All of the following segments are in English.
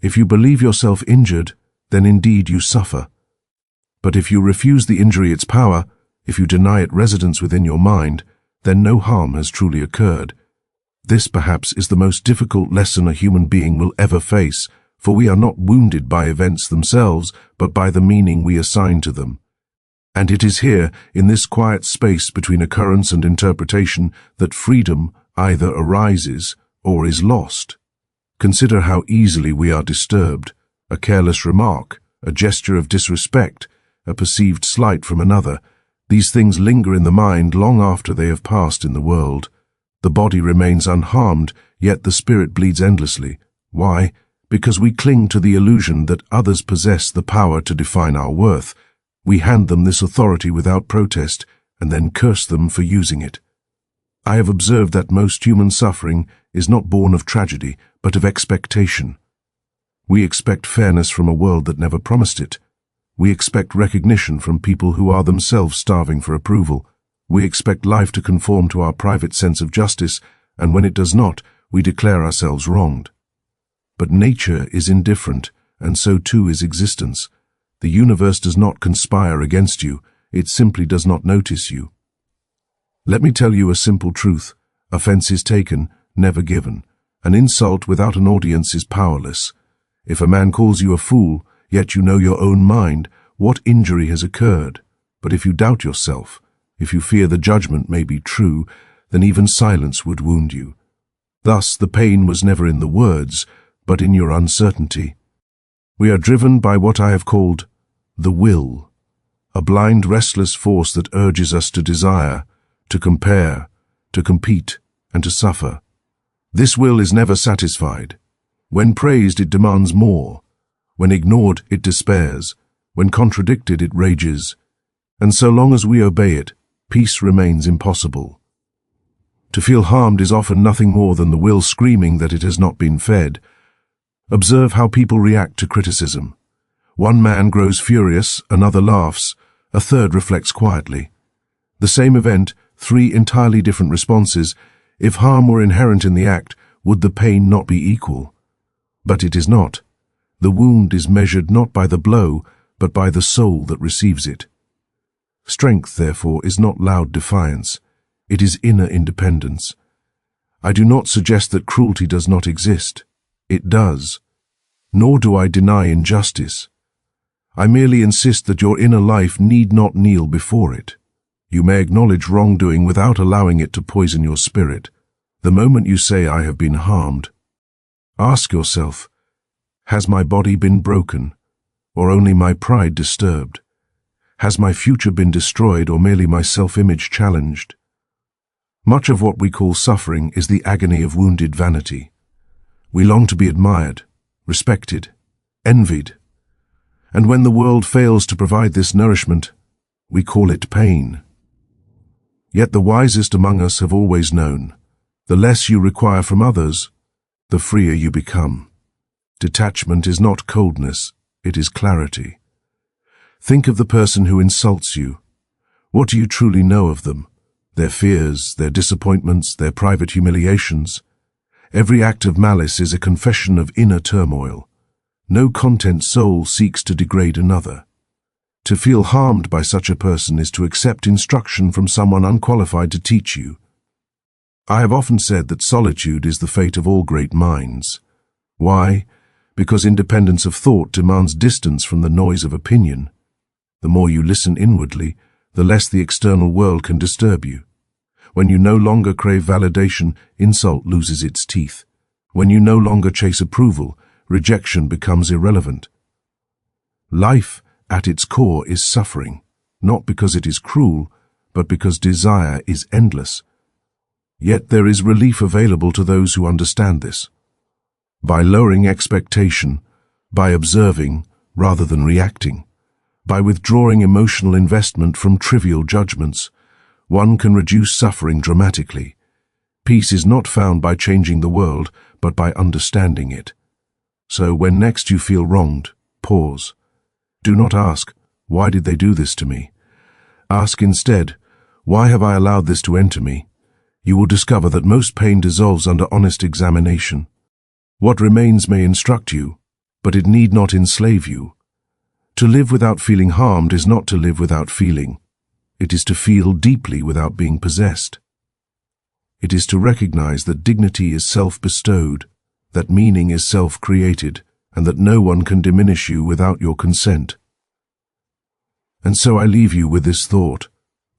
If you believe yourself injured, then indeed you suffer. But if you refuse the injury its power, if you deny it residence within your mind, then no harm has truly occurred. This perhaps is the most difficult lesson a human being will ever face, for we are not wounded by events themselves, but by the meaning we assign to them. And it is here, in this quiet space between occurrence and interpretation, that freedom either arises or is lost. Consider how easily we are disturbed. A careless remark, a gesture of disrespect, a perceived slight from another. These things linger in the mind long after they have passed in the world. The body remains unharmed, yet the spirit bleeds endlessly. Why? Because we cling to the illusion that others possess the power to define our worth. We hand them this authority without protest, and then curse them for using it. I have observed that most human suffering is not born of tragedy, but of expectation. We expect fairness from a world that never promised it. We expect recognition from people who are themselves starving for approval. We expect life to conform to our private sense of justice, and when it does not, we declare ourselves wronged. But nature is indifferent, and so too is existence. The universe does not conspire against you, it simply does not notice you. Let me tell you a simple truth. Offense is taken, never given. An insult without an audience is powerless. If a man calls you a fool, yet you know your own mind, what injury has occurred? But if you doubt yourself, if you fear the judgment may be true, then even silence would wound you. Thus the pain was never in the words, but in your uncertainty. We are driven by what I have called the will, a blind, restless force that urges us to desire, to compare, to compete, and to suffer. This will is never satisfied. When praised, it demands more. When ignored, it despairs. When contradicted, it rages. And so long as we obey it, peace remains impossible. To feel harmed is often nothing more than the will screaming that it has not been fed. Observe how people react to criticism. One man grows furious, another laughs, a third reflects quietly. The same event, three entirely different responses. If harm were inherent in the act, would the pain not be equal? But it is not. The wound is measured not by the blow, but by the soul that receives it. Strength, therefore, is not loud defiance. It is inner independence. I do not suggest that cruelty does not exist. It does. Nor do I deny injustice. I merely insist that your inner life need not kneel before it. You may acknowledge wrongdoing without allowing it to poison your spirit. The moment you say, I have been harmed, ask yourself, has my body been broken, or only my pride disturbed? Has my future been destroyed, or merely my self-image challenged? Much of what we call suffering is the agony of wounded vanity. We long to be admired, respected, envied. And when the world fails to provide this nourishment, we call it pain. Yet the wisest among us have always known, the less you require from others, the freer you become. Detachment is not coldness, it is clarity. Think of the person who insults you. What do you truly know of them? Their fears, their disappointments, their private humiliations. Every act of malice is a confession of inner turmoil. No content soul seeks to degrade another. To feel harmed by such a person is to accept instruction from someone unqualified to teach you. I have often said that solitude is the fate of all great minds. Why? Because independence of thought demands distance from the noise of opinion. The more you listen inwardly, the less the external world can disturb you. When you no longer crave validation, insult loses its teeth. When you no longer chase approval, rejection becomes irrelevant. Life, at its core, is suffering, not because it is cruel, but because desire is endless. Yet there is relief available to those who understand this. By lowering expectation, by observing rather than reacting, by withdrawing emotional investment from trivial judgments, one can reduce suffering dramatically. Peace is not found by changing the world, but by understanding it. So when next you feel wronged, pause. Do not ask, why did they do this to me? Ask instead, why have I allowed this to enter me? You will discover that most pain dissolves under honest examination. What remains may instruct you, but it need not enslave you. To live without feeling harmed is not to live without feeling. It is to feel deeply without being possessed. It is to recognize that dignity is self-bestowed, that meaning is self-created, and that no one can diminish you without your consent. And so I leave you with this thought: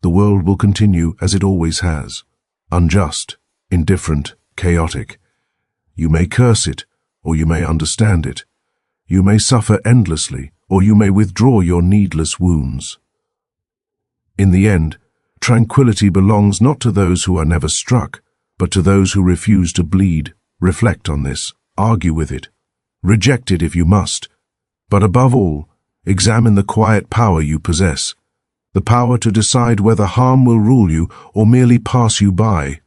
the world will continue as it always has, unjust, indifferent, chaotic. You may curse it, or you may understand it. You may suffer endlessly, or you may withdraw your needless wounds. In the end, tranquility belongs not to those who are never struck, but to those who refuse to bleed. Reflect on this, argue with it, reject it if you must, but above all, examine the quiet power you possess, the power to decide whether harm will rule you or merely pass you by.